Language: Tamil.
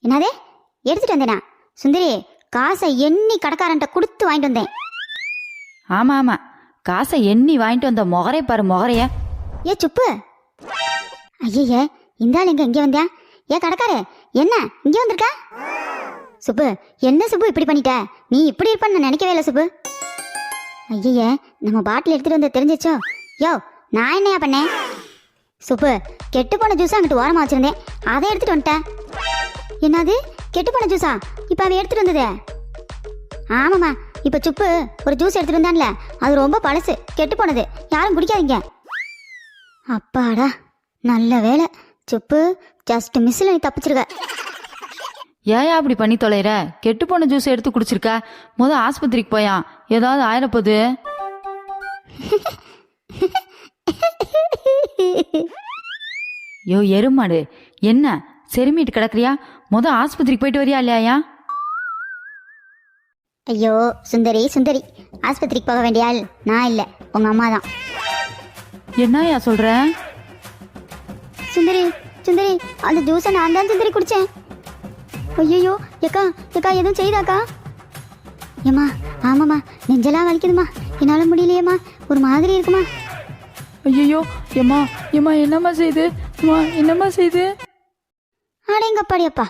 என்னதே எடுத்துட்டு வந்தேனா? சுந்தரி, காசை எண்ணி கடைக்காரன்ட்ட கொடுத்து வாங்கிட்டு வந்தேன். ஆமா ஆமா, காசை எண்ணி வாங்கிட்டு வந்த முகரே பாரு முகரைய. ஏ சுப்பு, ஐய இந்த ஆள் எங்க இங்கே வந்தியா? ஏ கடைக்காரே, என்ன இங்கே வந்திருக்கா? சுப்பு, என்ன சுப்பு இப்படி பண்ணிட்ட? நீ இப்படி இருப்பன்னு நான் நினைக்கவே இல்லை சுப்பு. ஐய, நம்ம பாட்டில் எடுத்துட்டு வந்து தெரிஞ்சிச்சோ? யோ, நான் என்னையா பண்ணேன்? சுப்பு, கெட்டு போன ஜூஸா அங்கிட்டு ஓரமாக வச்சிருந்தேன், அதை எடுத்துட்டு வந்துட்டேன். என்னது கெட்டு போன ஜூஸா? இப்போ அவன் எடுத்துட்டு வந்ததே? ஆமாம்மா, இப்போ சுப்பு ஒரு ஜூஸ் எடுத்துட்டு வந்தான்ல, அது ரொம்ப பழசு, கெட்டு போனது, யாரும் குடிக்காதீங்க. அப்பாடா, நல்ல வேலை சுப்பு, ஜஸ்ட் மிஸ்ல நீ தப்பிச்சிருக்க. ஏயா அப்படி பண்ணி தொலைற? கெட்டு போன ஜூஸ் எடுத்து குடிச்சிருக்க. ஆஸ்பத்திரிக்கு போயான், ஏதாவது ஆயிரப்போது. யோ எருமாடு, என்ன செருமிட்டு கிடக்குறியா? ஆஸ்பத்திரிக்கு போயிட்டு வரியா இல்லையா? ஐயோ சுந்தரி சுந்தரி, ஆஸ்பத்திரிக்கு போக வேண்டிய ஆள் நான் இல்லை, உங்க அம்மா தான். என்னயா சொல்ற? சுந்தரி சுந்தரி, அந்த ஜூஸை நான் தான் சுந்தரி குடித்தேன். ஐயோ ஏக்கா ஏக்கா, எதுவும் செய்தாக்கா? ஏம்மா, ஆமாம்மா, நெஞ்செல்லாம் வலிக்குதுமா, என்னால் முடியலையேம்மா, ஒரு மாதிரி இருக்குமா. ஐயோ ஏம்மா ஏம்மா, என்னம்மா செய்து? என்னம்மா செய்து? அடேங்கப்பாடியப்பா,